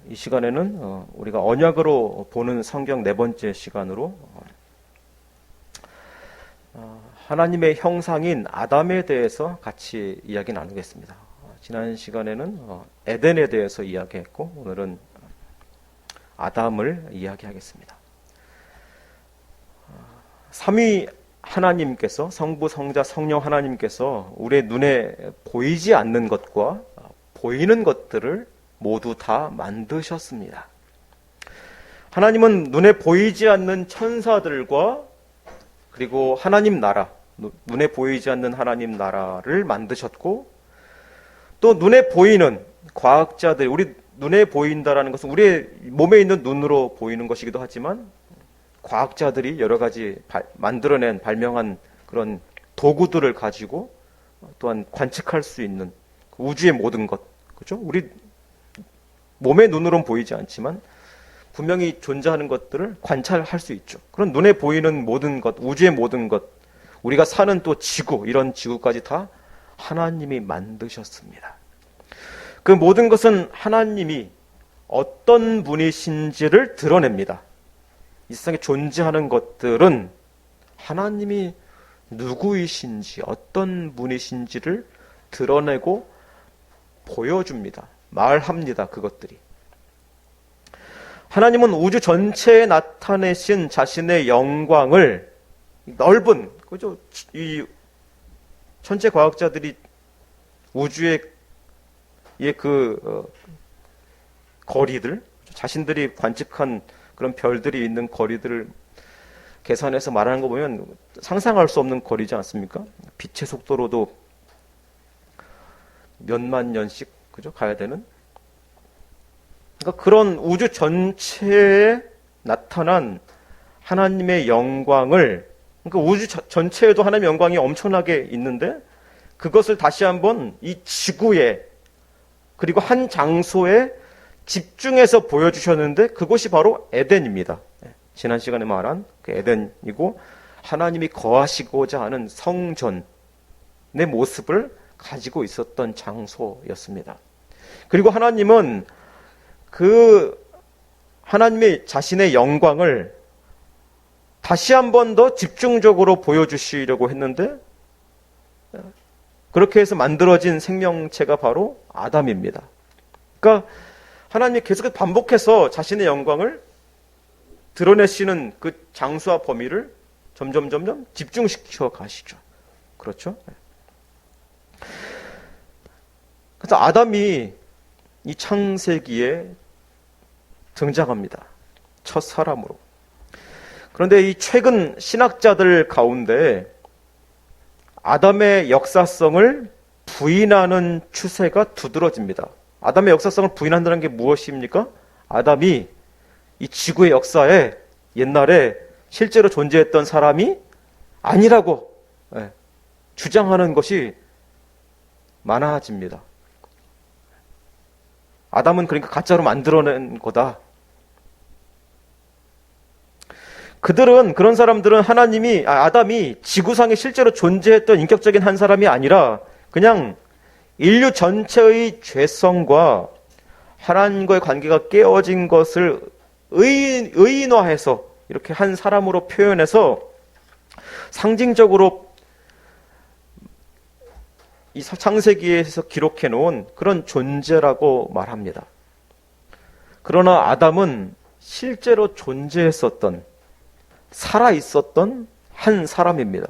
이 시간에는 우리가 언약으로 보는 성경 네 번째 시간으로 하나님의 형상인 아담에 대해서 같이 이야기 나누겠습니다. 지난 시간에는 에덴에 대해서 이야기했고 오늘은 아담을 이야기하겠습니다. 삼위 하나님께서, 성부, 성자, 성령 하나님께서 우리의 눈에 보이지 않는 것과 보이는 것들을 모두 다 만드셨습니다. 하나님은 눈에 보이지 않는 천사들과 그리고 하나님 나라, 눈에 보이지 않는 하나님 나라를 만드셨고, 또 눈에 보이는 과학자들, 우리 눈에 보인다라는 것은 우리의 몸에 있는 눈으로 보이는 것이기도 하지만 과학자들이 여러 가지 만들어낸 발명한 그런 도구들을 가지고 또한 관측할 수 있는 우주의 모든 것, 그렇죠? 우리 몸의 눈으로는 보이지 않지만 분명히 존재하는 것들을 관찰할 수 있죠. 그런 눈에 보이는 모든 것, 우주의 모든 것, 우리가 사는 또 지구, 이런 지구까지 다 하나님이 만드셨습니다. 그 모든 것은 하나님이 어떤 분이신지를 드러냅니다. 이 세상에 존재하는 것들은 하나님이 누구이신지, 어떤 분이신지를 드러내고 보여줍니다. 말합니다. 그것들이. 하나님은 우주 전체에 나타내신 자신의 영광을 넓은, 그죠? 이 천체 과학자들이 우주의 거리들, 자신들이 관측한 그런 별들이 있는 거리들을 계산해서 말하는 거 보면 상상할 수 없는 거리지 않습니까? 빛의 속도로도 몇만 년씩, 그죠? 가야 되는. 그러니까 그런 우주 전체에 나타난 하나님의 영광을, 그러니까 우주 전체에도 하나님의 영광이 엄청나게 있는데 그것을 다시 한번 이 지구에 그리고 한 장소에 집중해서 보여주셨는데 그것이 바로 에덴입니다. 지난 시간에 말한 그 에덴이고 하나님이 거하시고자 하는 성전의 모습을 가지고 있었던 장소였습니다. 그리고 하나님은 하나님의 자신의 영광을 다시 한 번 더 집중적으로 보여주시려고 했는데 그렇게 해서 만들어진 생명체가 바로 아담입니다. 그러니까 하나님이 계속 반복해서 자신의 영광을 드러내시는 그 장수와 범위를 점점 집중시켜 가시죠. 그렇죠? 그래서 아담이 이 창세기에 등장합니다. 첫 사람으로. 그런데 이 최근 신학자들 가운데 아담의 역사성을 부인하는 추세가 두드러집니다. 아담의 역사성을 부인한다는 게 무엇입니까? 아담이 이 지구의 역사에 옛날에 실제로 존재했던 사람이 아니라고 주장하는 것이 많아집니다. 아담은 그러니까 가짜로 만들어낸 거다. 그런 사람들은 아담이 지구상에 실제로 존재했던 인격적인 한 사람이 아니라 그냥 인류 전체의 죄성과 하나님과의 관계가 깨어진 것을 의인화해서 이렇게 한 사람으로 표현해서 상징적으로 이 창세기에서 기록해 놓은 그런 존재라고 말합니다. 그러나 아담은 실제로 존재했었던, 살아있었던 한 사람입니다.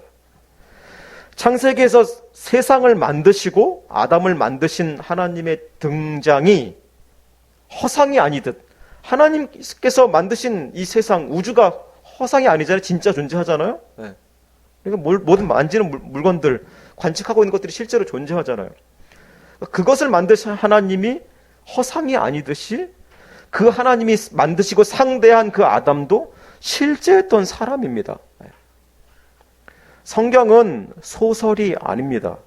창세기에서 세상을 만드시고 아담을 만드신 하나님의 등장이 허상이 아니듯, 하나님께서 만드신 이 세상, 우주가 허상이 아니잖아요. 진짜 존재하잖아요. 그러니까 모든 만지는 물건들, 관측하고 있는 것들이 실제로 존재하잖아요. 그것을 만드신 하나님이 허상이 아니듯이 그 하나님이 만드시고 상대한 그 아담도 실제했던 사람입니다. 성경은 소설이 아닙니다.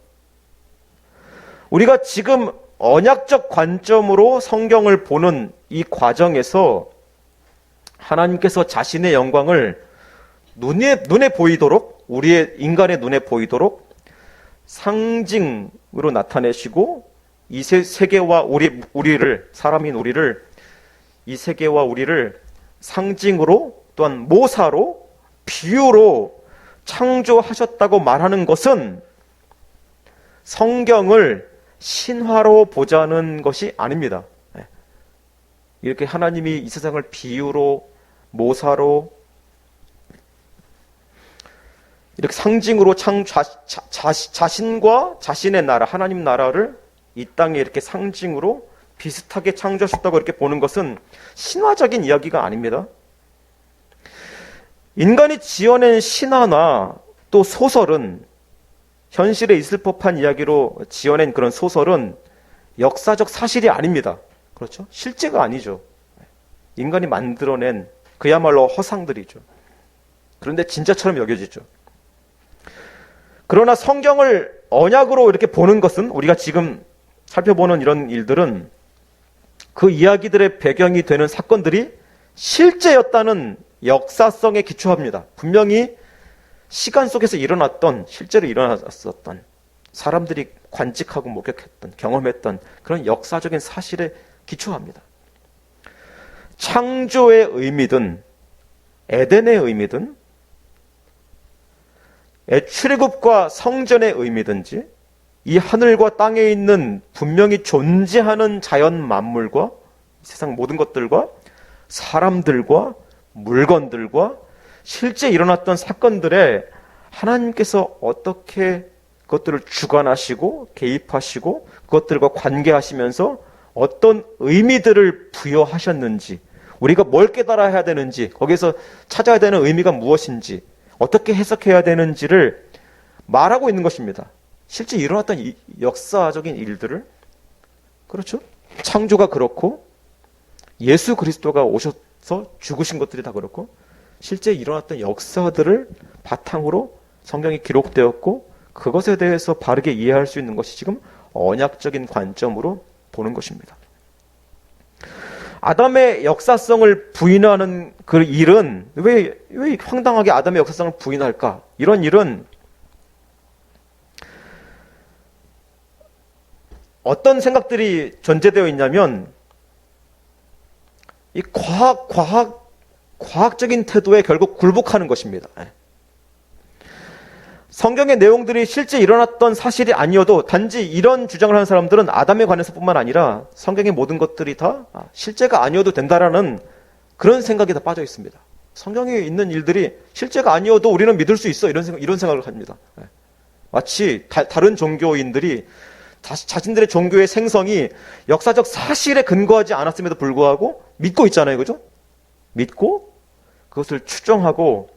우리가 지금 언약적 관점으로 성경을 보는 이 과정에서 하나님께서 자신의 영광을 눈에 보이도록, 우리의 인간의 눈에 보이도록 상징으로 나타내시고 이 세계와 우리를, 사람인 우리를, 이 세계와 우리를 상징으로 또한 모사로 비유로 창조하셨다고 말하는 것은 성경을 신화로 보자는 것이 아닙니다. 이렇게 하나님이 이 세상을 비유로, 모사로, 이렇게 상징으로 자신과 자신의 나라, 하나님 나라를 이 땅에 이렇게 상징으로 비슷하게 창조하셨다고 이렇게 보는 것은 신화적인 이야기가 아닙니다. 인간이 지어낸 신화나 또 소설은, 현실에 있을 법한 이야기로 지어낸 그런 소설은 역사적 사실이 아닙니다. 그렇죠? 실제가 아니죠. 인간이 만들어낸 그야말로 허상들이죠. 그런데 진짜처럼 여겨지죠. 그러나 성경을 언약으로 이렇게 보는 것은, 우리가 지금 살펴보는 이런 일들은 그 이야기들의 배경이 되는 사건들이 실제였다는 역사성에 기초합니다. 분명히 시간 속에서 일어났던, 실제로 일어났었던, 사람들이 관측하고 목격했던, 경험했던 그런 역사적인 사실에 기초합니다. 창조의 의미든 에덴의 의미든 출애굽과 성전의 의미든지, 이 하늘과 땅에 있는 분명히 존재하는 자연 만물과 세상 모든 것들과 사람들과 물건들과 실제 일어났던 사건들에 하나님께서 어떻게 그것들을 주관하시고 개입하시고 그것들과 관계하시면서 어떤 의미들을 부여하셨는지, 우리가 뭘 깨달아야 되는지, 거기에서 찾아야 되는 의미가 무엇인지, 어떻게 해석해야 되는지를 말하고 있는 것입니다. 실제 일어났던 이 역사적인 일들을, 그렇죠? 창조가 그렇고 예수 그리스도가 오셔서 죽으신 것들이 다 그렇고 실제 일어났던 역사들을 바탕으로 성경이 기록되었고, 그것에 대해서 바르게 이해할 수 있는 것이 지금 언약적인 관점으로 보는 것입니다. 아담의 역사성을 부인하는 그 일은, 왜 황당하게 아담의 역사성을 부인할까? 이런 일은 어떤 생각들이 전제되어 있냐면, 이 과학적인 태도에 결국 굴복하는 것입니다. 성경의 내용들이 실제 일어났던 사실이 아니어도 단지 이런 주장을 하는 사람들은 아담에 관해서뿐만 아니라 성경의 모든 것들이 다 실제가 아니어도 된다라는 그런 생각이 다 빠져 있습니다. 성경에 있는 일들이 실제가 아니어도 우리는 믿을 수 있어, 이런 생각을 합니다. 마치 다른 종교인들이 자신들의 종교의 생성이 역사적 사실에 근거하지 않았음에도 불구하고 믿고 있잖아요. 그죠? 믿고 그것을 추정하고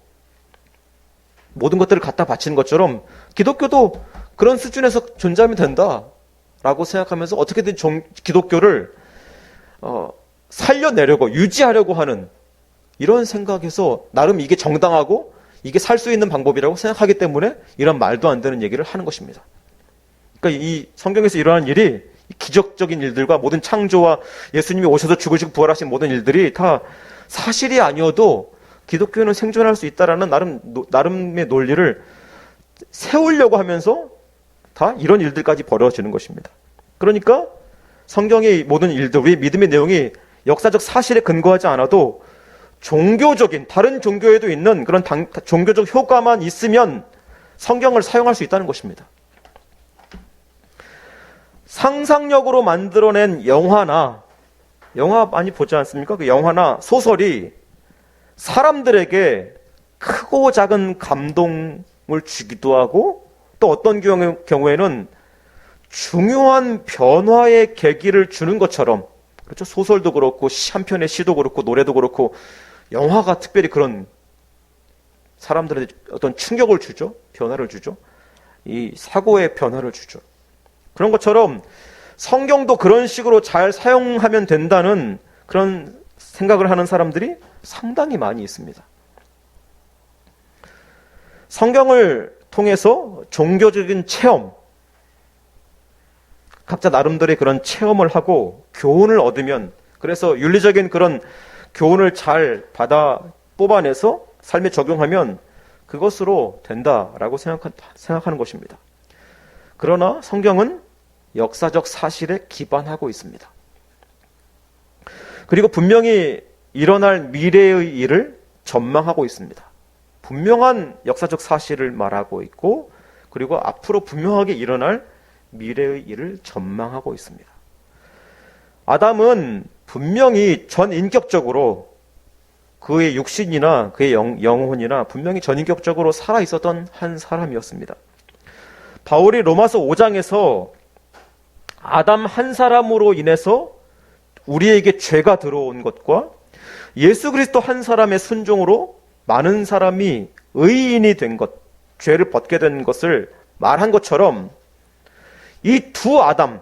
모든 것들을 갖다 바치는 것처럼 기독교도 그런 수준에서 존재하면 된다라고 생각하면서 어떻게든 기독교를 살려내려고, 유지하려고 하는 이런 생각에서 나름 이게 정당하고 이게 살 수 있는 방법이라고 생각하기 때문에 이런 말도 안 되는 얘기를 하는 것입니다. 그러니까 이 성경에서 일어난 일이, 기적적인 일들과 모든 창조와 예수님이 오셔서 죽으시고 부활하신 모든 일들이 다 사실이 아니어도 기독교는 생존할 수 있다라는 나름의 논리를 세우려고 하면서 다 이런 일들까지 벌어지는 것입니다. 그러니까 성경의 모든 일들, 우리 믿음의 내용이 역사적 사실에 근거하지 않아도 종교적인, 다른 종교에도 있는 그런 종교적 효과만 있으면 성경을 사용할 수 있다는 것입니다. 상상력으로 만들어낸 영화 많이 보지 않습니까? 그 영화나 소설이 사람들에게 크고 작은 감동을 주기도 하고, 또 어떤 경우에는 중요한 변화의 계기를 주는 것처럼, 그렇죠? 소설도 그렇고 한 편의 시도 그렇고 노래도 그렇고 영화가 특별히 그런 사람들에게 어떤 충격을 주죠. 변화를 주죠. 이 사고의 변화를 주죠. 그런 것처럼 성경도 그런 식으로 잘 사용하면 된다는 그런 생각을 하는 사람들이 상당히 많이 있습니다. 성경을 통해서 종교적인 체험, 각자 나름대로의 그런 체험을 하고 교훈을 얻으면, 그래서 윤리적인 그런 교훈을 잘 뽑아내서 삶에 적용하면 그것으로 된다라고 생각하는 것입니다. 그러나 성경은 역사적 사실에 기반하고 있습니다. 그리고 분명히 일어날 미래의 일을 전망하고 있습니다. 분명한 역사적 사실을 말하고 있고, 그리고 앞으로 분명하게 일어날 미래의 일을 전망하고 있습니다. 아담은 분명히 전인격적으로 그의 육신이나 그의 영혼이나 분명히 전인격적으로 살아있었던 한 사람이었습니다. 바울이 로마서 5장에서 아담 한 사람으로 인해서 우리에게 죄가 들어온 것과 예수 그리스도 한 사람의 순종으로 많은 사람이 의인이 된 것, 죄를 벗게 된 것을 말한 것처럼 이 두 아담,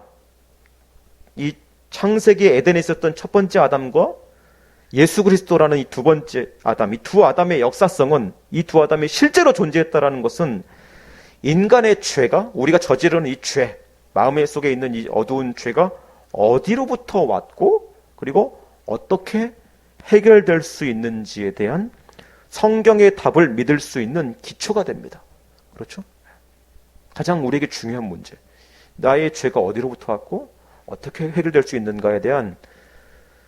이 창세기 에덴에 있었던 첫 번째 아담과 예수 그리스도라는 이 두 번째 아담, 이 두 아담의 역사성은, 이 두 아담이 실제로 존재했다라는 것은 인간의 죄가, 우리가 저지르는 이 죄, 마음의 속에 있는 이 어두운 죄가 어디로부터 왔고, 그리고 어떻게 해결될 수 있는지에 대한 성경의 답을 믿을 수 있는 기초가 됩니다. 그렇죠? 가장 우리에게 중요한 문제. 나의 죄가 어디로부터 왔고 어떻게 해결될 수 있는가에 대한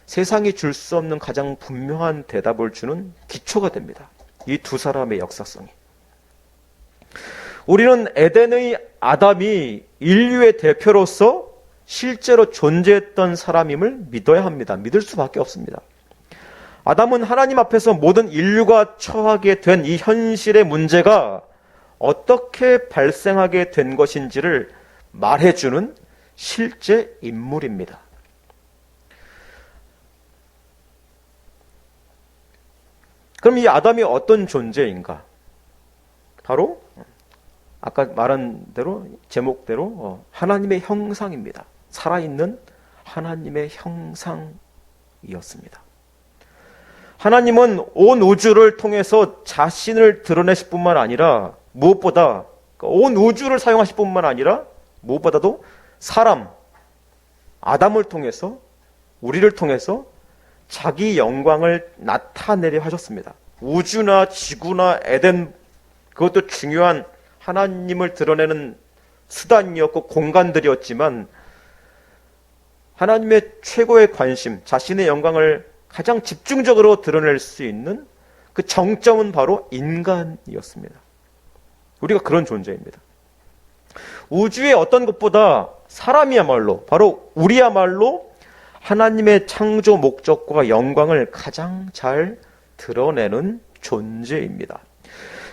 세상이 줄 수 없는 가장 분명한 대답을 주는 기초가 됩니다. 이 두 사람의 역사성이. 우리는 에덴의 아담이 인류의 대표로서 실제로 존재했던 사람임을 믿어야 합니다. 믿을 수밖에 없습니다. 아담은 하나님 앞에서 모든 인류가 처하게 된 이 현실의 문제가 어떻게 발생하게 된 것인지를 말해주는 실제 인물입니다. 그럼 이 아담이 어떤 존재인가? 바로 아까 말한 대로, 제목대로 하나님의 형상입니다. 살아있는 하나님의 형상이었습니다. 하나님은 온 우주를 통해서 자신을 드러내실 뿐만 아니라 무엇보다 온 우주를 사용하실 뿐만 아니라 무엇보다도 사람, 아담을 통해서, 우리를 통해서 자기 영광을 나타내려 하셨습니다. 우주나 지구나 에덴, 그것도 중요한 하나님을 드러내는 수단이었고 공간들이었지만 하나님의 최고의 관심, 자신의 영광을 가장 집중적으로 드러낼 수 있는 그 정점은 바로 인간이었습니다. 우리가 그런 존재입니다. 우주의 어떤 것보다 사람이야말로, 바로 우리야말로 하나님의 창조 목적과 영광을 가장 잘 드러내는 존재입니다.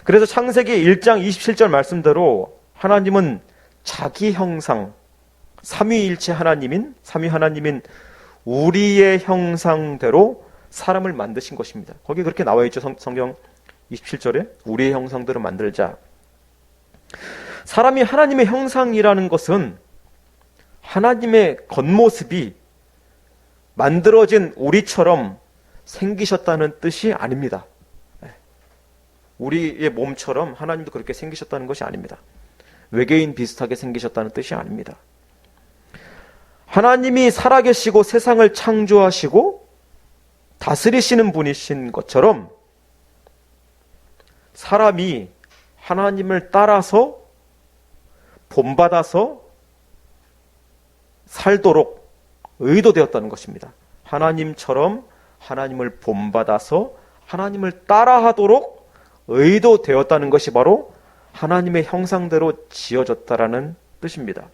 그래서 창세기 1장 27절 말씀대로 하나님은 자기 형상, 삼위일체 하나님인 우리의 형상대로 사람을 만드신 것입니다. 거기 그렇게 나와 있죠. 성경 27절에 우리의 형상대로 만들자. 사람이 하나님의 형상이라는 것은 하나님의 겉모습이 만들어진 우리처럼 생기셨다는 뜻이 아닙니다. 우리의 몸처럼 하나님도 그렇게 생기셨다는 것이 아닙니다. 외계인 비슷하게 생기셨다는 뜻이 아닙니다. 하나님이 살아계시고 세상을 창조하시고 다스리시는 분이신 것처럼 사람이 하나님을 따라서 본받아서 살도록 의도되었다는 것입니다. 하나님처럼 하나님을 본받아서 하나님을 따라하도록 의도되었다는 것이 바로 하나님의 형상대로 지어졌다라는 뜻입니다.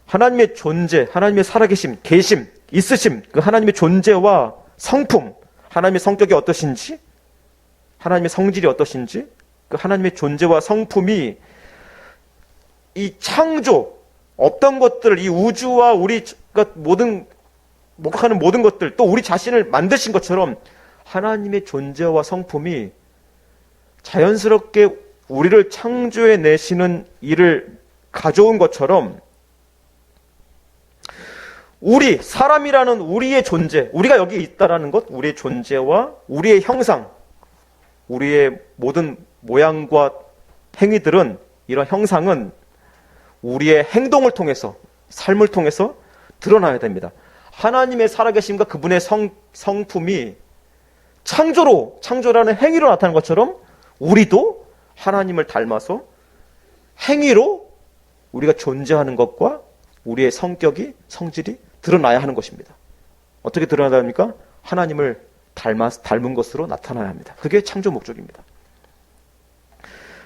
하나님의 존재, 하나님의 살아계심, 계심, 있으심, 그 하나님의 존재와 성품, 하나님의 성격이 어떠신지, 하나님의 성질이 어떠신지, 그 하나님의 존재와 성품이 이 창조, 없던 것들, 이 우주와 우리가 목록하는 모든 것들, 또 우리 자신을 만드신 것처럼 하나님의 존재와 성품이 자연스럽게 우리를 창조해 내시는 일을 가져온 것처럼 우리, 사람이라는 우리의 존재, 우리가 여기 있다라는 것, 우리의 존재와 우리의 형상, 우리의 모든 모양과 행위들은, 이런 형상은 우리의 행동을 통해서, 삶을 통해서 드러나야 됩니다. 하나님의 살아계심과 그분의 성품이 창조라는 행위로 나타나는 것처럼 우리도 하나님을 닮아서 행위로 우리가 존재하는 것과 우리의 성격이, 성질이 드러나야 하는 것입니다. 어떻게 드러나야 합니까? 하나님을 닮은 것으로 나타나야 합니다. 그게 창조 목적입니다.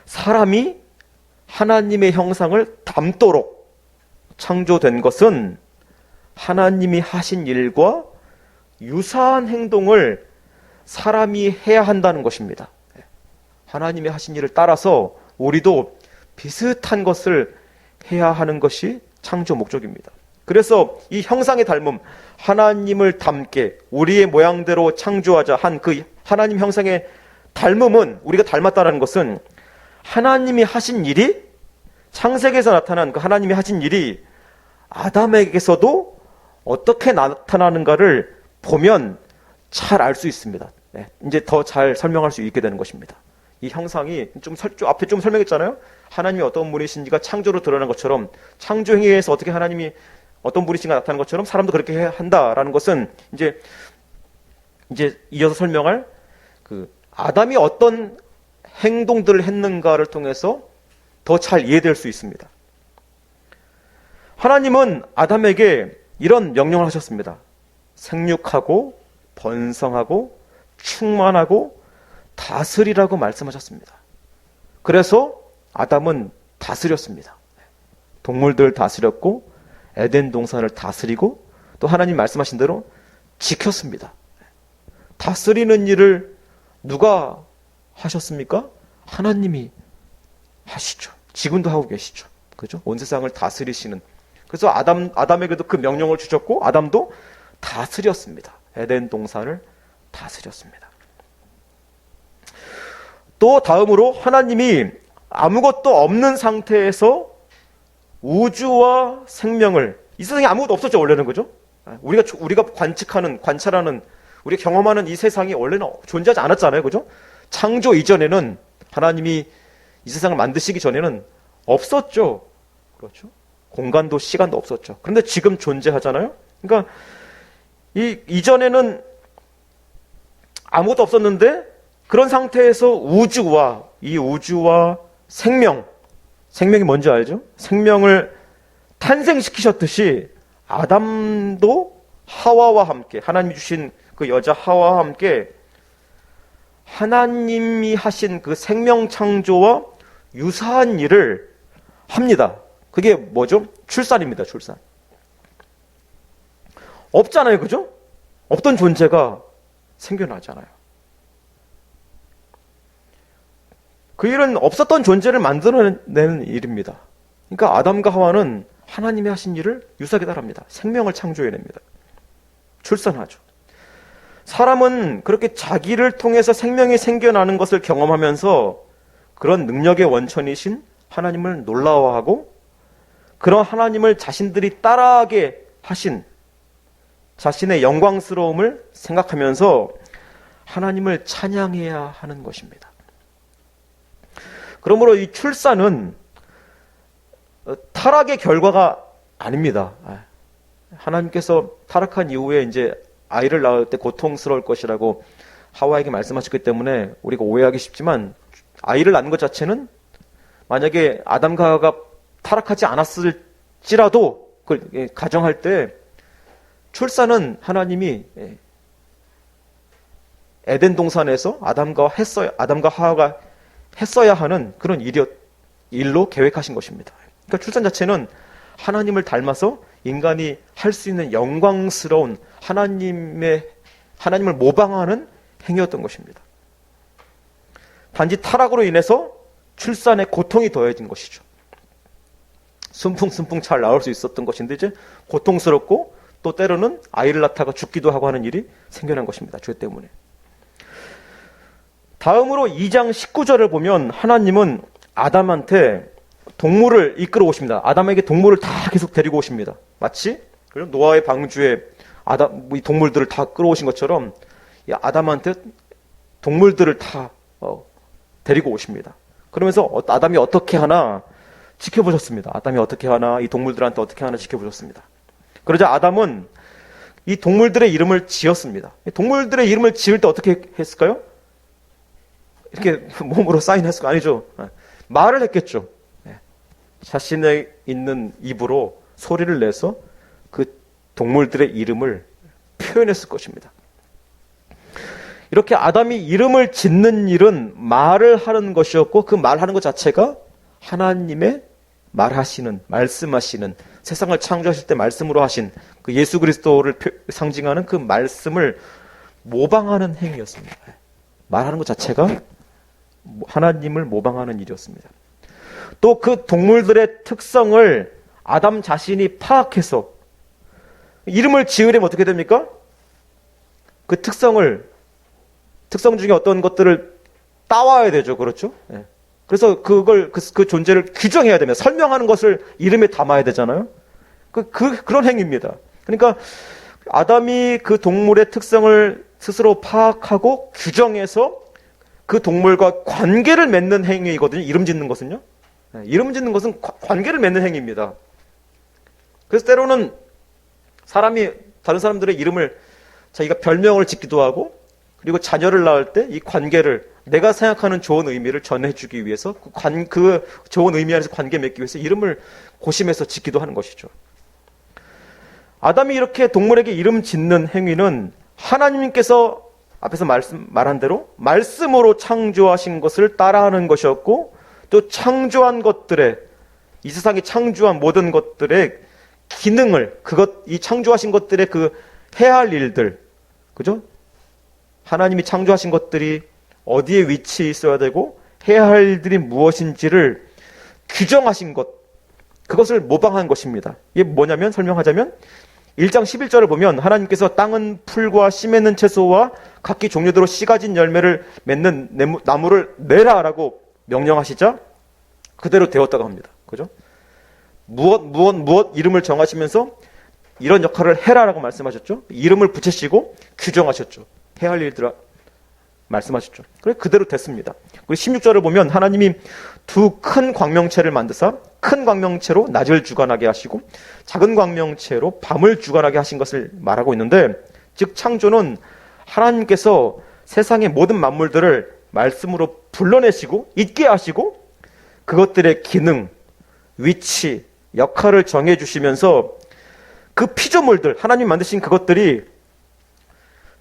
사람이 하나님의 형상을 닮도록 창조된 것은 하나님이 하신 일과 유사한 행동을 사람이 해야 한다는 것입니다. 하나님이 하신 일을 따라서 우리도 비슷한 것을 해야 하는 것이 창조 목적입니다. 그래서 이 형상의 닮음, 하나님을 닮게 우리의 모양대로 창조하자 한 그 하나님 형상의 닮음은, 우리가 닮았다는 것은 하나님이 하신 일이, 창세기에서 나타난 그 하나님이 하신 일이 아담에게서도 어떻게 나타나는가를 보면 잘 알 수 있습니다. 이제 더 잘 설명할 수 있게 되는 것입니다. 이 형상이 앞에 좀 설명했잖아요. 하나님이 어떤 분이신지가 창조로 드러난 것처럼, 창조 행위에서 어떻게 하나님이 어떤 분이신가 나타나는 것처럼 사람도 그렇게 해야 한다라는 것은 이제 이어서 설명할 그 아담이 어떤 행동들을 했는가를 통해서 더 잘 이해될 수 있습니다. 하나님은 아담에게 이런 명령을 하셨습니다. 생육하고 번성하고 충만하고 다스리라고 말씀하셨습니다. 그래서 아담은 다스렸습니다. 동물들을 다스렸고 에덴 동산을 다스리고 또 하나님 말씀하신 대로 지켰습니다. 다스리는 일을 누가 하셨습니까? 하나님이 하시죠. 지금도 하고 계시죠. 그죠? 온 세상을 다스리시는. 그래서 아담에게도 그 명령을 주셨고 아담도 다스렸습니다. 에덴 동산을 다스렸습니다. 또 다음으로 하나님이 아무것도 없는 상태에서 우주와 생명을, 이 세상에 아무것도 없었죠, 원래는. 그죠? 우리가 관찰하는, 우리가 경험하는 이 세상이 원래는 존재하지 않았잖아요. 그죠? 창조 이전에는, 하나님이 이 세상을 만드시기 전에는 없었죠. 그렇죠? 공간도 시간도 없었죠. 그런데 지금 존재하잖아요. 그러니까 이전에는 아무것도 없었는데 그런 상태에서 우주와 생명이 뭔지 알죠? 생명을 탄생시키셨듯이 아담도 하와와 함께, 하나님이 주신 그 여자 하와와 함께 하나님이 하신 그 생명 창조와 유사한 일을 합니다. 그게 뭐죠? 출산입니다. 출산. 없잖아요. 그죠? 없던 존재가 생겨나잖아요. 그 일은 없었던 존재를 만들어내는 일입니다. 그러니까 아담과 하와는 하나님이 하신 일을 유사하게 따라합니다. 생명을 창조해냅니다. 출산하죠. 사람은 그렇게 자기를 통해서 생명이 생겨나는 것을 경험하면서 그런 능력의 원천이신 하나님을 놀라워하고 그런 하나님을 자신들이 따라하게 하신 자신의 영광스러움을 생각하면서 하나님을 찬양해야 하는 것입니다. 그러므로 이 출산은 타락의 결과가 아닙니다. 하나님께서 타락한 이후에 이제 아이를 낳을 때 고통스러울 것이라고 하와에게 말씀하셨기 때문에 우리가 오해하기 쉽지만, 아이를 낳는 것 자체는 만약에 아담과 하와가 타락하지 않았을지라도 그걸 가정할 때 출산은 하나님이 에덴 동산에서 아담과 하와가 했어야 하는 그런 일로 계획하신 것입니다. 그러니까 출산 자체는 하나님을 닮아서 인간이 할 수 있는 영광스러운 하나님을 모방하는 행위였던 것입니다. 단지 타락으로 인해서 출산에 고통이 더해진 것이죠. 순풍순풍 잘 나올 수 있었던 것인데 이제 고통스럽고 또 때로는 아이를 낳다가 죽기도 하고 하는 일이 생겨난 것입니다. 죄 때문에. 다음으로 2장 19절을 보면 하나님은 아담한테 동물을 이끌어 오십니다. 아담에게 동물을 다 계속 데리고 오십니다. 마치 노아의 방주에 이 동물들을 다 끌어오신 것처럼 아담한테 동물들을 다 데리고 오십니다. 그러면서 아담이 어떻게 하나 지켜보셨습니다. 아담이 어떻게 하나, 이 동물들한테 어떻게 하나 지켜보셨습니다. 그러자 아담은 이 동물들의 이름을 지었습니다. 동물들의 이름을 지을 때 어떻게 했을까요? 이렇게 몸으로 사인했을까? 아니죠. 말을 했겠죠. 자신의 있는 입으로 소리를 내서 그 동물들의 이름을 표현했을 것입니다. 이렇게 아담이 이름을 짓는 일은 말을 하는 것이었고 그 말하는 것 자체가 하나님의 말하시는, 말씀하시는, 세상을 창조하실 때 말씀으로 하신 그 예수 그리스도를 상징하는 그 말씀을 모방하는 행위였습니다. 말하는 것 자체가 하나님을 모방하는 일이었습니다. 또 그 동물들의 특성을 아담 자신이 파악해서 이름을 지으려면 어떻게 됩니까? 그 특성 중에 어떤 것들을 따와야 되죠. 그렇죠? 예. 그래서 그 존재를 규정해야 됩니다. 설명하는 것을 이름에 담아야 되잖아요. 그런 행위입니다. 그러니까 아담이 그 동물의 특성을 스스로 파악하고 규정해서 그 동물과 관계를 맺는 행위이거든요. 이름 짓는 것은요. 예. 이름 짓는 것은 관계를 맺는 행위입니다. 그래서 때로는 사람이 다른 사람들의 이름을 자기가 별명을 짓기도 하고 그리고 자녀를 낳을 때 이 관계를 내가 생각하는 좋은 의미를 전해주기 위해서 그 좋은 의미 안에서 관계 맺기 위해서 이름을 고심해서 짓기도 하는 것이죠. 아담이 이렇게 동물에게 이름 짓는 행위는 하나님께서 앞에서 말한 대로 말씀으로 창조하신 것을 따라하는 것이었고 또 창조한 것들의 이 세상에 창조한 모든 것들의 기능을 이 창조하신 것들의 그 해야 할 일들, 그죠? 하나님이 창조하신 것들이 어디에 위치해 있어야 되고 해야 할 일들이 무엇인지를 규정하신 것, 그것을 모방한 것입니다. 이게 뭐냐면 설명하자면 1장 11절을 보면 하나님께서 땅은 풀과 씨 맺는 채소와 각기 종류대로 씨 가진 열매를 맺는 나무를 내라라고 명령하시자 그대로 되었다고 합니다. 그죠? 무엇 이름을 정하시면서 이런 역할을 해라라고 말씀하셨죠. 이름을 붙이시고 규정하셨죠. 해야 할 일들을 말씀하셨죠. 그래 그대로 됐습니다. 그리고 16절을 보면 하나님이 두 큰 광명체를 만드사 큰 광명체로 낮을 주관하게 하시고 작은 광명체로 밤을 주관하게 하신 것을 말하고 있는데 즉 창조는 하나님께서 세상의 모든 만물들을 말씀으로 불러내시고 있게 하시고 그것들의 기능, 위치, 역할을 정해주시면서 그 피조물들, 하나님 만드신 그것들이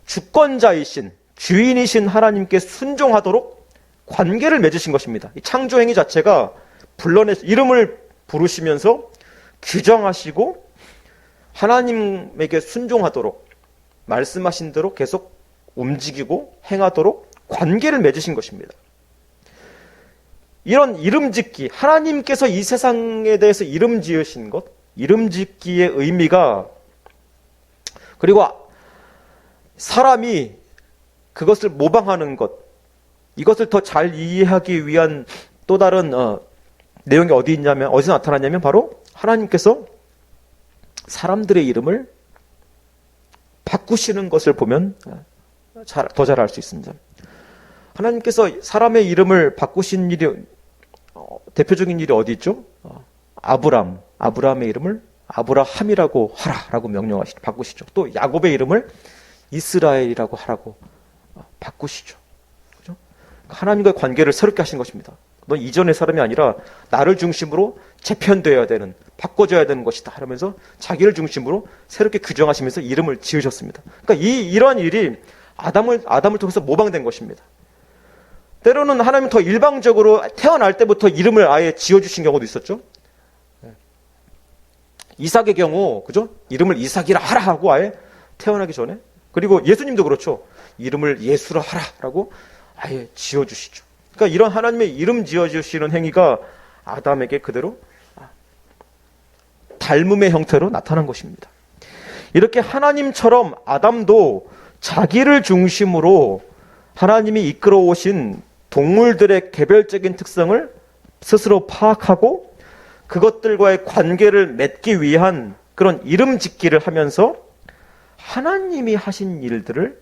주권자이신, 주인이신 하나님께 순종하도록 관계를 맺으신 것입니다. 이 창조 행위 자체가 이름을 부르시면서 규정하시고 하나님에게 순종하도록 말씀하신 대로 계속 움직이고 행하도록 관계를 맺으신 것입니다. 이런 이름 짓기, 하나님께서 이 세상에 대해서 이름 지으신 것, 이름 짓기의 의미가 그리고 사람이 그것을 모방하는 것, 이것을 더 잘 이해하기 위한 또 다른 내용이 어디서 나타나냐면 바로 하나님께서 사람들의 이름을 바꾸시는 것을 보면 더 잘 알 수 있습니다. 하나님께서 사람의 이름을 바꾸신 일이 대표적인 일이 어디 있죠? 아브라함의 이름을 아브라함이라고 하라라고 바꾸시죠. 또 야곱의 이름을 이스라엘이라고 하라고 바꾸시죠. 그죠? 하나님과의 관계를 새롭게 하신 것입니다. 넌 이전의 사람이 아니라 나를 중심으로 재편되어야 되는, 바꿔줘야 되는 것이다 하면서 자기를 중심으로 새롭게 규정하시면서 이름을 지으셨습니다. 그러니까 이러한 일이 아담을 통해서 모방된 것입니다. 때로는 하나님은 더 일방적으로 태어날 때부터 이름을 아예 지어주신 경우도 있었죠. 이삭의 경우, 그죠? 이름을 이삭이라 하라 하고 아예 태어나기 전에. 그리고 예수님도 그렇죠. 이름을 예수라 하라라고 아예 지어주시죠. 그러니까 이런 하나님의 이름 지어주시는 행위가 아담에게 그대로 닮음의 형태로 나타난 것입니다. 이렇게 하나님처럼 아담도 자기를 중심으로 하나님이 이끌어 오신 동물들의 개별적인 특성을 스스로 파악하고 그것들과의 관계를 맺기 위한 그런 이름 짓기를 하면서 하나님이 하신 일들을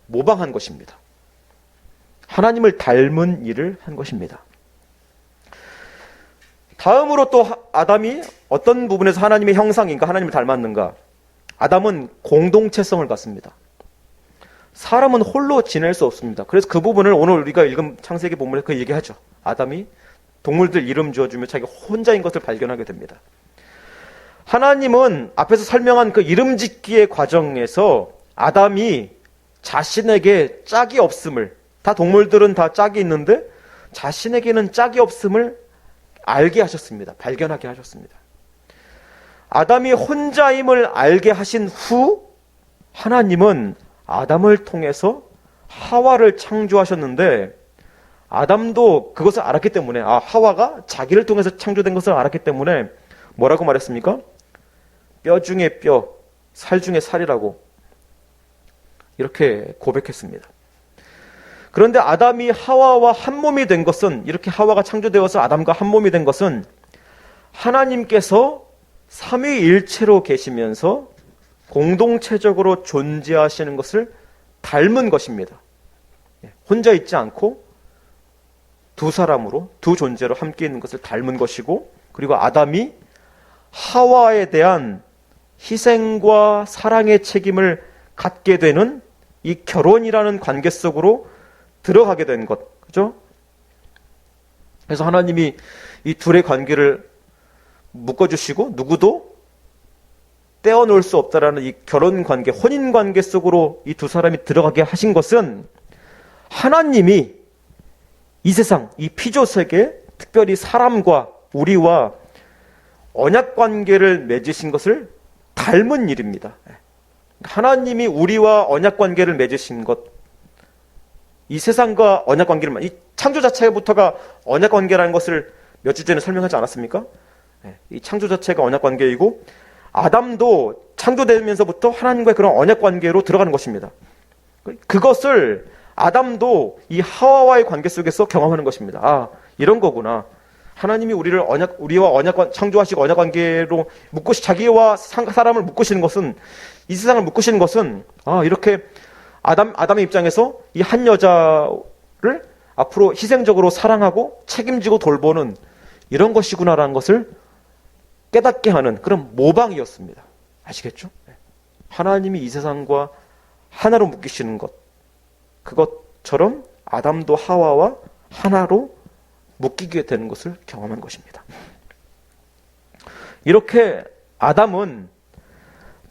모방한 것입니다. 하나님을 닮은 일을 한 것입니다. 다음으로 또 아담이 어떤 부분에서 하나님의 형상인가, 하나님을 닮았는가? 아담은 공동체성을 갖습니다. 사람은 홀로 지낼 수 없습니다. 그래서 그 부분을 오늘 우리가 읽은 창세기 본문에 그 얘기하죠. 아담이 동물들 이름 지어주며 자기가 혼자인 것을 발견하게 됩니다. 하나님은 앞에서 설명한 그 이름 짓기의 과정에서 아담이 자신에게 짝이 없음을, 다 동물들은 다 짝이 있는데 자신에게는 짝이 없음을 알게 하셨습니다. 발견하게 하셨습니다. 아담이 혼자임을 알게 하신 후 하나님은 아담을 통해서 하와를 창조하셨는데, 아담도 그것을 알았기 때문에, 하와가 자기를 통해서 창조된 것을 알았기 때문에 뭐라고 말했습니까? 뼈 중에 뼈, 살 중에 살이라고 이렇게 고백했습니다. 그런데 아담이 하와와 한 몸이 된 것은, 이렇게 하와가 창조되어서 아담과 한 몸이 된 것은 하나님께서 삼위일체로 계시면서 공동체적으로 존재하시는 것을 닮은 것입니다. 혼자 있지 않고 두 사람으로, 두 존재로 함께 있는 것을 닮은 것이고, 그리고 아담이 하와에 대한 희생과 사랑의 책임을 갖게 되는 이 결혼이라는 관계 속으로 들어가게 된 것, 그죠? 그래서 하나님이 이 둘의 관계를 묶어주시고 누구도 떼어놓을 수 없다라는 이 결혼 관계, 혼인 관계 속으로 이 두 사람이 들어가게 하신 것은 하나님이 이 세상, 이 피조 세계, 특별히 사람과 우리와 언약 관계를 맺으신 것을 닮은 일입니다. 하나님이 우리와 언약 관계를 맺으신 것, 이 세상과 언약 관계를, 이 창조 자체부터가 언약 관계라는 것을 몇 주 전에 설명하지 않았습니까? 이 창조 자체가 언약 관계이고, 아담도 창조되면서부터 하나님과의 그런 언약 관계로 들어가는 것입니다. 그것을 아담도 이 하와와의 관계 속에서 경험하는 것입니다. 이런 거구나. 하나님이 우리와 창조하시고 언약 관계로 자기와 사람을 묶으시는 것은, 이 세상을 묶으시는 것은, 이렇게 아담의 입장에서 이 한 여자를 앞으로 희생적으로 사랑하고 책임지고 돌보는 이런 것이구나라는 것을 깨닫게 하는 그런 모방이었습니다. 아시겠죠? 하나님이 이 세상과 하나로 묶이시는 것, 그것처럼 아담도 하와와 하나로 묶이게 되는 것을 경험한 것입니다. 이렇게 아담은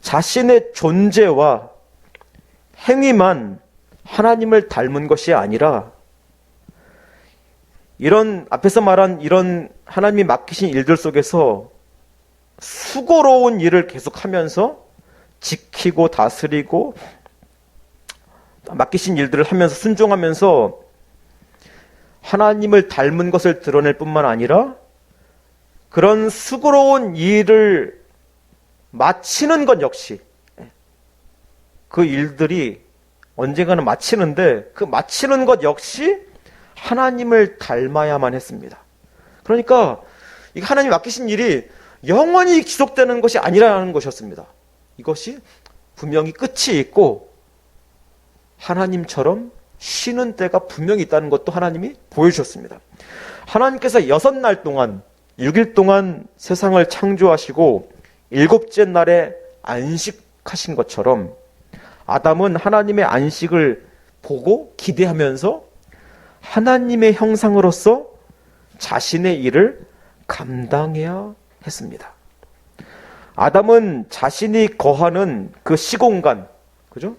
자신의 존재와 행위만 하나님을 닮은 것이 아니라, 이런 앞에서 말한 이런 하나님이 맡기신 일들 속에서 수고로운 일을 계속하면서 지키고 다스리고 맡기신 일들을 하면서 순종하면서 하나님을 닮은 것을 드러낼 뿐만 아니라, 그런 수고로운 일을 마치는 것 역시, 그 일들이 언젠가는 마치는데 그 마치는 것 역시 하나님을 닮아야만 했습니다. 그러니까 이 하나님이 맡기신 일이 영원히 지속되는 것이 아니라는 것이었습니다. 이것이 분명히 끝이 있고 하나님처럼 쉬는 때가 분명히 있다는 것도 하나님이 보여주셨습니다. 하나님께서 6날 동안, 6일 동안 세상을 창조하시고 7째 날에 안식하신 것처럼, 아담은 하나님의 안식을 보고 기대하면서 하나님의 형상으로서 자신의 일을 감당해야 했습니다. 아담은 자신이 거하는 그 시공간, 그죠?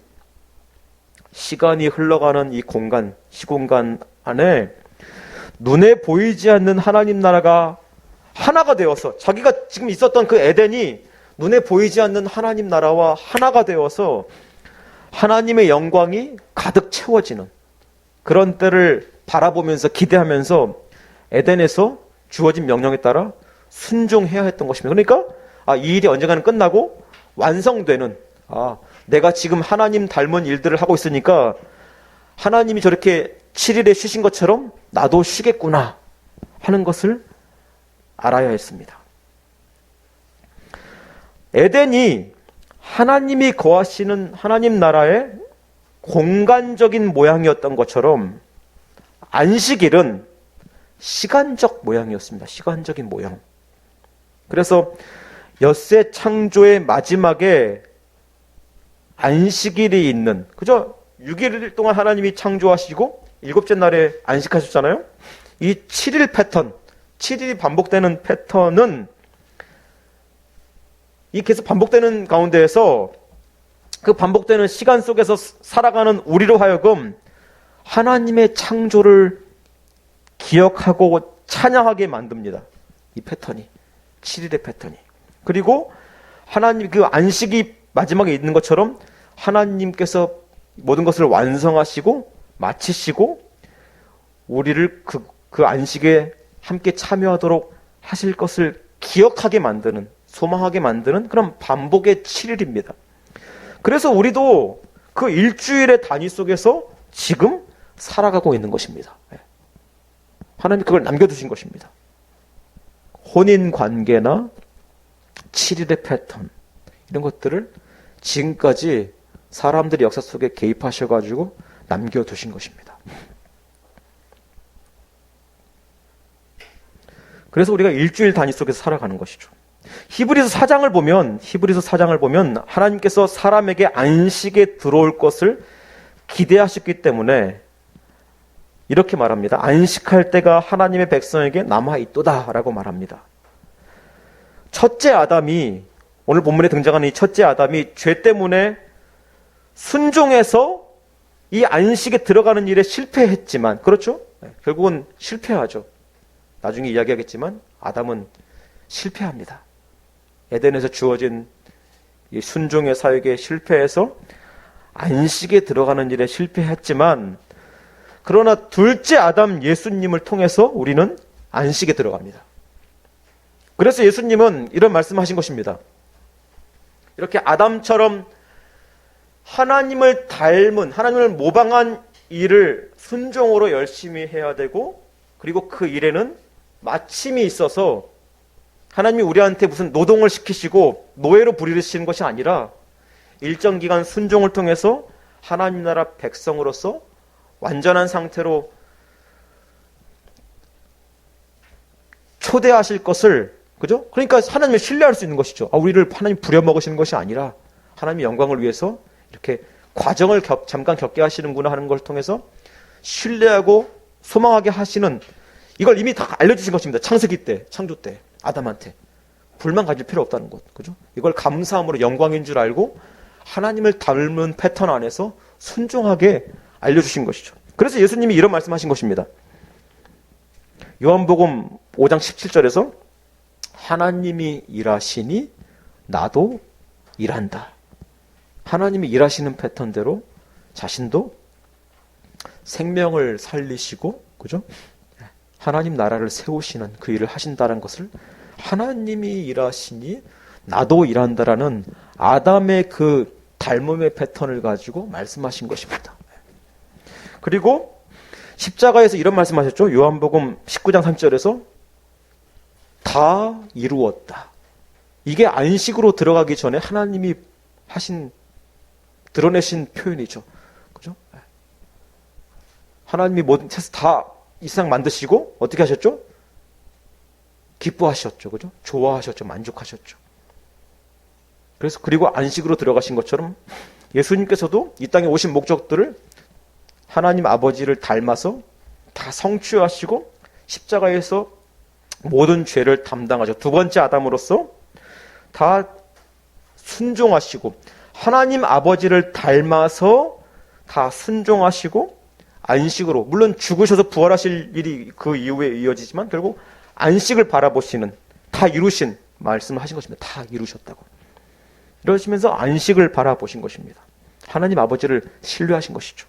시간이 흘러가는 이 공간, 시공간 안에 눈에 보이지 않는 하나님 나라가 하나가 되어서, 자기가 지금 있었던 그 에덴이 눈에 보이지 않는 하나님 나라와 하나가 되어서 하나님의 영광이 가득 채워지는 그런 때를 바라보면서 기대하면서 에덴에서 주어진 명령에 따라 순종해야 했던 것입니다. 그러니까 이 일이 언젠가는 끝나고 완성되는, 내가 지금 하나님 닮은 일들을 하고 있으니까 하나님이 저렇게 7일에 쉬신 것처럼 나도 쉬겠구나 하는 것을 알아야 했습니다. 에덴이 하나님이 거하시는 하나님 나라의 공간적인 모양이었던 것처럼 안식일은 시간적 모양이었습니다. 시간적인 모양. 그래서 엿새 창조의 마지막에 안식일이 있는, 그죠? 6일 동안 하나님이 창조하시고 7째 날에 안식하셨잖아요. 이 7일 패턴, 7일이 반복되는 패턴은 이 계속 반복되는 가운데에서 그 반복되는 시간 속에서 살아가는 우리로 하여금 하나님의 창조를 기억하고 찬양하게 만듭니다. 이 패턴이, 7일의 패턴이. 그리고 하나님 그 안식이 마지막에 있는 것처럼 하나님께서 모든 것을 완성하시고 마치시고 우리를 그 안식에 함께 참여하도록 하실 것을 기억하게 만드는, 소망하게 만드는 그런 반복의 7일입니다. 그래서 우리도 그 일주일의 단위 속에서 지금 살아가고 있는 것입니다. 하나님이 그걸 남겨두신 것입니다. 혼인 관계나 7일의 패턴, 이런 것들을 지금까지 사람들이 역사 속에 개입하셔가지고 남겨두신 것입니다. 그래서 우리가 일주일 단위 속에서 살아가는 것이죠. 히브리서 4장을 보면 하나님께서 사람에게 안식에 들어올 것을 기대하셨기 때문에 이렇게 말합니다. 안식할 때가 하나님의 백성에게 남아있도다 라고 말합니다. 첫째 아담이, 오늘 본문에 등장하는 이 첫째 아담이 죄 때문에 순종해서 이 안식에 들어가는 일에 실패했지만, 그렇죠? 결국은 실패하죠. 나중에 이야기하겠지만 아담은 실패합니다. 에덴에서 주어진 이 순종의 사역에 실패해서 안식에 들어가는 일에 실패했지만, 그러나 둘째 아담 예수님을 통해서 우리는 안식에 들어갑니다. 그래서 예수님은 이런 말씀하신 것입니다. 이렇게 아담처럼 하나님을 닮은, 하나님을 모방한 일을 순종으로 열심히 해야 되고, 그리고 그 일에는 마침이 있어서 하나님이 우리한테 무슨 노동을 시키시고 노예로 부리시는 것이 아니라 일정 기간 순종을 통해서 하나님 나라 백성으로서 완전한 상태로 초대하실 것을, 그죠? 그러니까 하나님을 신뢰할 수 있는 것이죠. 우리를 하나님 부려먹으시는 것이 아니라 하나님의 영광을 위해서 이렇게 과정을 잠깐 겪게 하시는구나 하는 걸 통해서 신뢰하고 소망하게 하시는, 이걸 이미 다 알려주신 것입니다. 창세기 때, 창조 때 아담한테 불만 가질 필요 없다는 것, 그죠? 이걸 감사함으로 영광인 줄 알고 하나님을 닮은 패턴 안에서 순종하게 알려주신 것이죠. 그래서 예수님이 이런 말씀하신 것입니다. 요한복음 5장 17절에서 하나님이 일하시니 나도 일한다. 하나님이 일하시는 패턴대로 자신도 생명을 살리시고, 그죠? 하나님 나라를 세우시는 그 일을 하신다는 것을, 하나님이 일하시니 나도 일한다라는 아담의 그 닮음의 패턴을 가지고 말씀하신 것입니다. 그리고 십자가에서 이런 말씀하셨죠. 요한복음 19장 3절에서 다 이루었다. 이게 안식으로 들어가기 전에 하나님이 드러내신 표현이죠. 그죠? 하나님이 모든 다 이 세상 만드시고 어떻게 하셨죠? 기뻐하셨죠. 그죠? 좋아하셨죠. 만족하셨죠. 그래서 그리고 안식으로 들어가신 것처럼 예수님께서도 이 땅에 오신 목적들을 하나님 아버지를 닮아서 다 성취하시고 십자가에서 모든 죄를 담당하셔. 두 번째 아담으로서 다 순종하시고 하나님 아버지를 닮아서 다 순종하시고 안식으로, 물론 죽으셔서 부활하실 일이 그 이후에 이어지지만 결국 안식을 바라보시는, 다 이루신 말씀을 하신 것입니다. 다 이루셨다고. 이러시면서 안식을 바라보신 것입니다. 하나님 아버지를 신뢰하신 것이죠.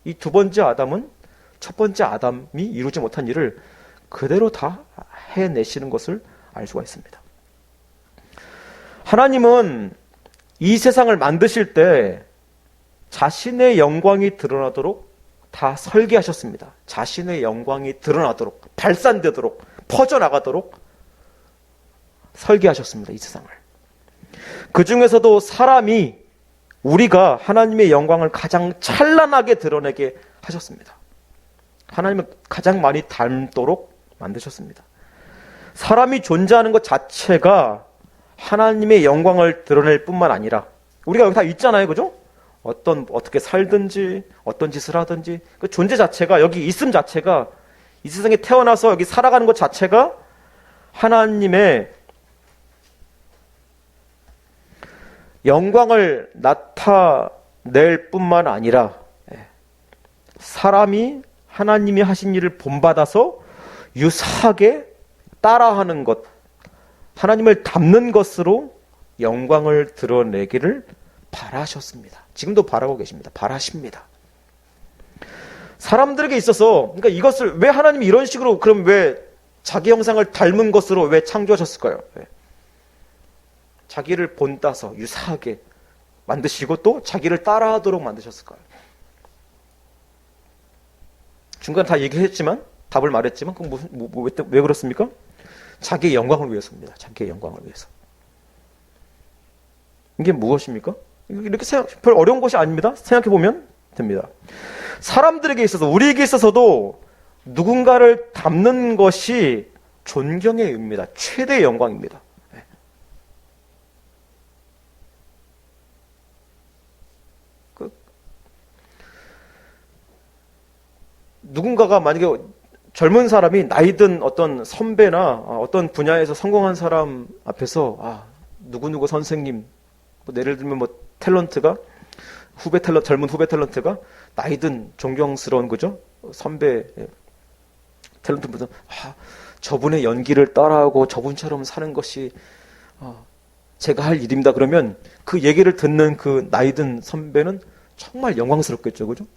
이 두 번째 아담은 첫 번째 아담이 이루지 못한 일을 그대로 다 해내시는 것을 알 수가 있습니다. 하나님은 이 세상을 만드실 때 자신의 영광이 드러나도록 다 설계하셨습니다. 자신의 영광이 드러나도록, 발산되도록, 퍼져나가도록 설계하셨습니다. 이 세상을. 그 중에서도 사람이, 우리가 하나님의 영광을 가장 찬란하게 드러내게 하셨습니다. 하나님은 가장 많이 닮도록 만드셨습니다. 사람이 존재하는 것 자체가 하나님의 영광을 드러낼 뿐만 아니라, 우리가 여기 다 있잖아요. 그죠? 어떻게 살든지, 어떤 짓을 하든지, 그 존재 자체가, 여기 있음 자체가, 이 세상에 태어나서 여기 살아가는 것 자체가 하나님의 영광을 나타낼 뿐만 아니라 사람이 하나님이 하신 일을 본받아서 유사하게 따라하는 것, 하나님을 닮는 것으로 영광을 드러내기를 바라셨습니다. 지금도 바라고 계십니다. 바라십니다. 사람들에게 있어서, 그러니까 이것을 왜 하나님이 이런 식으로, 그럼 왜 자기 형상을 닮은 것으로 왜 창조하셨을까요? 자기를 본따서 유사하게 만드시고 또 자기를 따라하도록 만드셨을까요? 중간 다 얘기했지만, 답을 말했지만, 그럼 왜 그렇습니까? 자기의 영광을 위해서입니다. 자기의 영광을 위해서. 이게 무엇입니까? 이렇게 별 어려운 것이 아닙니다. 생각해보면 됩니다. 사람들에게 있어서, 우리에게 있어서도 누군가를 닮는 것이 존경의 의미입니다. 최대의 영광입니다. 누군가가 만약에 젊은 사람이 나이든 어떤 선배나 어떤 분야에서 성공한 사람 앞에서 누구누구 선생님, 예를 들면 탤런트가 젊은 후배 탤런트가 나이든 존경스러운 거죠. 선배 탤런트보다 저분의 연기를 따라하고 저분처럼 사는 것이 제가 할 일입니다. 그러면 그 얘기를 듣는 그 나이든 선배는 정말 영광스럽겠죠, 그죠?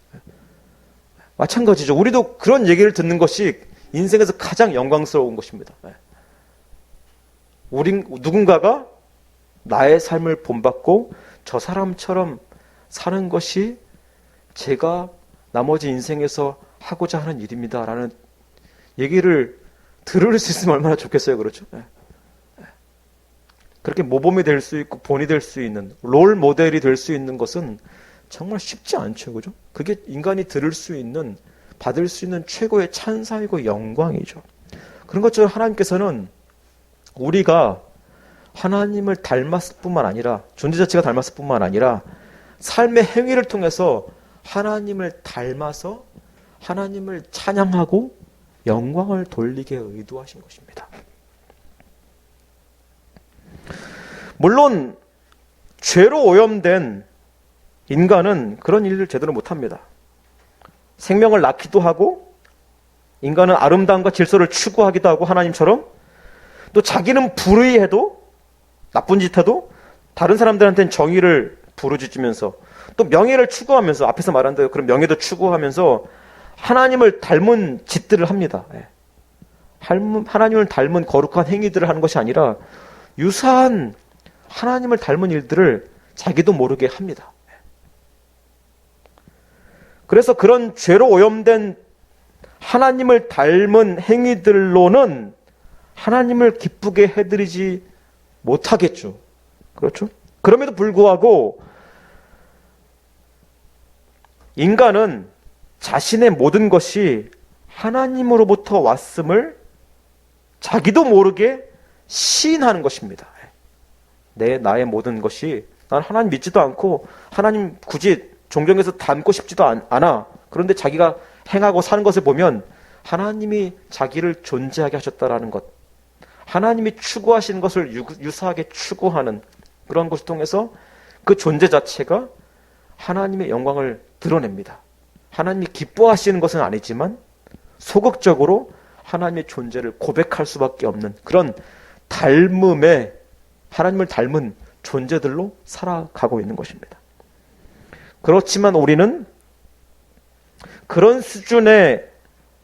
마찬가지죠. 우리도 그런 얘기를 듣는 것이 인생에서 가장 영광스러운 것입니다. 누군가가 나의 삶을 본받고 저 사람처럼 사는 것이 제가 나머지 인생에서 하고자 하는 일입니다. 라는 얘기를 들을 수 있으면 얼마나 좋겠어요. 그렇죠? 그렇게 모범이 될 수 있고 본이 될 수 있는, 롤 모델이 될 수 있는 것은 정말 쉽지 않죠. 그죠? 그게 인간이 들을 수 있는, 받을 수 있는 최고의 찬사이고 영광이죠. 그런 것처럼 하나님께서는 우리가 하나님을 닮았을 뿐만 아니라, 존재 자체가 닮았을 뿐만 아니라 삶의 행위를 통해서 하나님을 닮아서 하나님을 찬양하고 영광을 돌리게 의도하신 것입니다. 물론 죄로 오염된 인간은 그런 일을 제대로 못합니다. 생명을 낳기도 하고, 인간은 아름다움과 질서를 추구하기도 하고, 하나님처럼 또 자기는 불의해도, 나쁜 짓 해도 다른 사람들한테는 정의를 부르짖으면서 또 명예를 추구하면서, 앞에서 말한 대로 그런 명예도 추구하면서 하나님을 닮은 짓들을 합니다. 하나님을 닮은 거룩한 행위들을 하는 것이 아니라 유사한 하나님을 닮은 일들을 자기도 모르게 합니다. 그래서 그런 죄로 오염된 하나님을 닮은 행위들로는 하나님을 기쁘게 해드리지 못하겠죠. 그렇죠? 그럼에도 불구하고 인간은 자신의 모든 것이 하나님으로부터 왔음을 자기도 모르게 시인하는 것입니다. 나의 모든 것이, 난 하나님 믿지도 않고 하나님 굳이 존경해서 닮고 싶지도 않아. 그런데 자기가 행하고 사는 것을 보면 하나님이 자기를 존재하게 하셨다라는 것, 하나님이 추구하시는 것을 유사하게 추구하는 그런 것을 통해서 그 존재 자체가 하나님의 영광을 드러냅니다. 하나님이 기뻐하시는 것은 아니지만 소극적으로 하나님의 존재를 고백할 수밖에 없는 그런 닮음에, 하나님을 닮은 존재들로 살아가고 있는 것입니다. 그렇지만 우리는 그런 수준의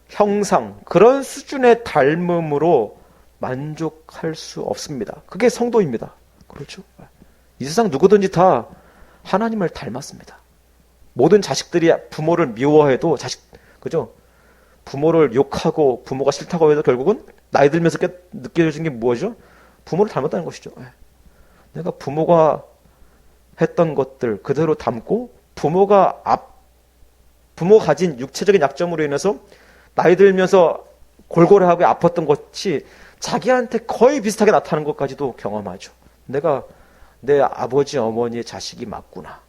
형상, 그런 수준의 닮음으로 만족할 수 없습니다. 그게 성도입니다. 그렇죠? 이 세상 누구든지 다 하나님을 닮았습니다. 모든 자식들이 부모를 미워해도 그죠? 부모를 욕하고 부모가 싫다고 해도 결국은 나이 들면서 느껴지는 게 뭐죠? 부모를 닮았다는 것이죠. 내가 부모가 했던 것들 그대로 담고 부모가 가진 육체적인 약점으로 인해서 나이 들면서 골골하고 아팠던 것이 자기한테 거의 비슷하게 나타나는 것까지도 경험하죠. 내가 내 아버지 어머니의 자식이 맞구나,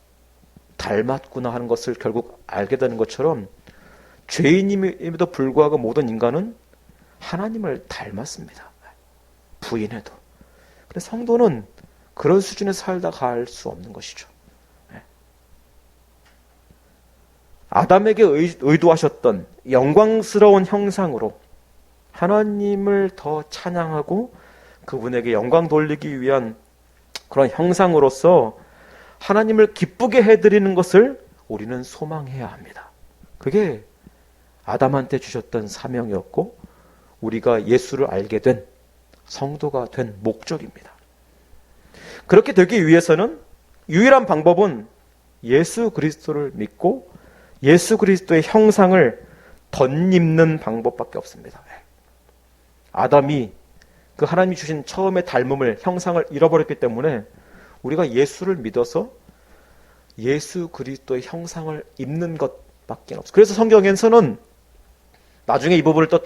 닮았구나 하는 것을 결국 알게 되는 것처럼 죄인임에도 불구하고 모든 인간은 하나님을 닮았습니다. 부인해도. 그래서 성도는 그런 수준에 살다 갈 수 없는 것이죠. 아담에게 의도하셨던 영광스러운 형상으로 하나님을 더 찬양하고 그분에게 영광 돌리기 위한 그런 형상으로서 하나님을 기쁘게 해드리는 것을 우리는 소망해야 합니다. 그게 아담한테 주셨던 사명이었고 우리가 예수를 알게 된 성도가 된 목적입니다. 그렇게 되기 위해서는 유일한 방법은 예수 그리스도를 믿고 예수 그리스도의 형상을 덧입는 방법밖에 없습니다. 아담이 그 하나님이 주신 처음의 닮음을, 형상을 잃어버렸기 때문에 우리가 예수를 믿어서 예수 그리스도의 형상을 입는 것밖에 없어요. 그래서 성경에서는 나중에 이 부분을 또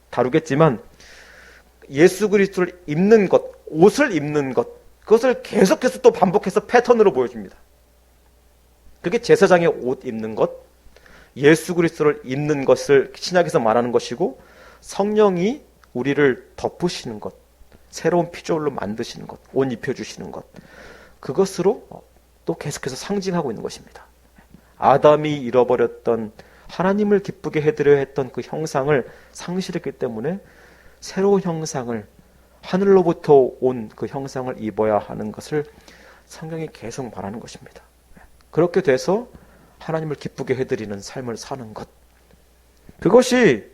다루겠지만 예수 그리스도를 입는 것, 옷을 입는 것, 그것을 계속해서 또 반복해서 패턴으로 보여줍니다. 그게 제사장의 옷 입는 것, 예수 그리스도를 입는 것을 신약에서 말하는 것이고 성령이 우리를 덮으시는 것, 새로운 피조물로 만드시는 것, 옷 입혀주시는 것, 그것으로 또 계속해서 상징하고 있는 것입니다. 아담이 잃어버렸던 하나님을 기쁘게 해드려야 했던 그 형상을 상실했기 때문에 새로운 형상을, 하늘로부터 온 그 형상을 입어야 하는 것을 성경이 계속 말하는 것입니다. 그렇게 돼서 하나님을 기쁘게 해드리는 삶을 사는 것, 그것이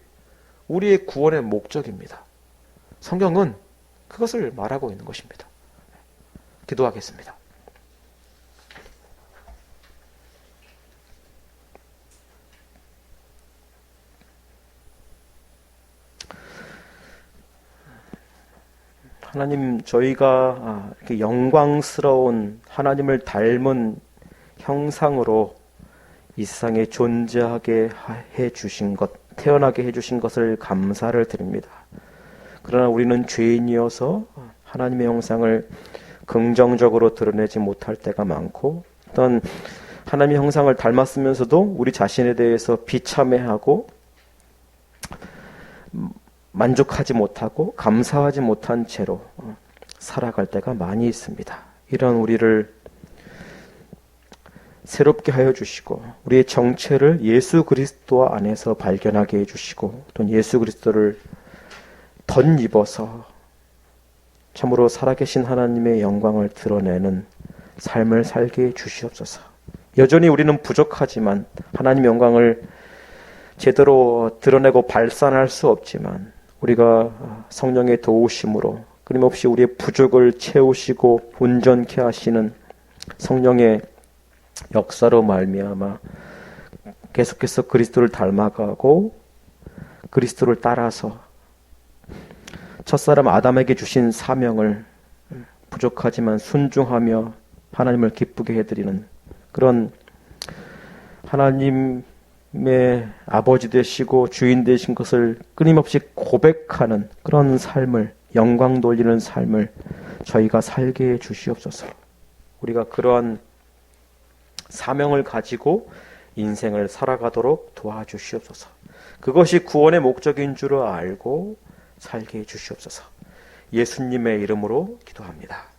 우리의 구원의 목적입니다. 성경은 그것을 말하고 있는 것입니다. 기도하겠습니다. 하나님, 저희가 이렇게 영광스러운 하나님을 닮은 형상으로 이 세상에 존재하게 해주신 것, 태어나게 해주신 것을 감사를 드립니다. 그러나 우리는 죄인이어서 하나님의 형상을 긍정적으로 드러내지 못할 때가 많고, 어떤 하나님의 형상을 닮았으면서도 우리 자신에 대해서 비참해하고 만족하지 못하고 감사하지 못한 채로 살아갈 때가 많이 있습니다. 이런 우리를 새롭게 하여 주시고 우리의 정체를 예수 그리스도 안에서 발견하게 해주시고 또 예수 그리스도를 덧입어서 참으로 살아계신 하나님의 영광을 드러내는 삶을 살게 해주시옵소서. 여전히 우리는 부족하지만 하나님의 영광을 제대로 드러내고 발산할 수 없지만 우리가 성령의 도우심으로 끊임없이 우리의 부족을 채우시고 온전케 하시는 성령의 역사로 말미암아 계속해서 그리스도를 닮아가고 그리스도를 따라서 첫사람 아담에게 주신 사명을 부족하지만 순종하며 하나님을 기쁘게 해드리는 그런 하나님의 아버지 되시고 주인 되신 것을 끊임없이 고백하는 그런 삶을, 영광 돌리는 삶을 저희가 살게 해 주시옵소서. 우리가 그러한 사명을 가지고 인생을 살아가도록 도와주시옵소서. 그것이 구원의 목적인 줄 알고 살게 해 주시옵소서. 예수님의 이름으로 기도합니다.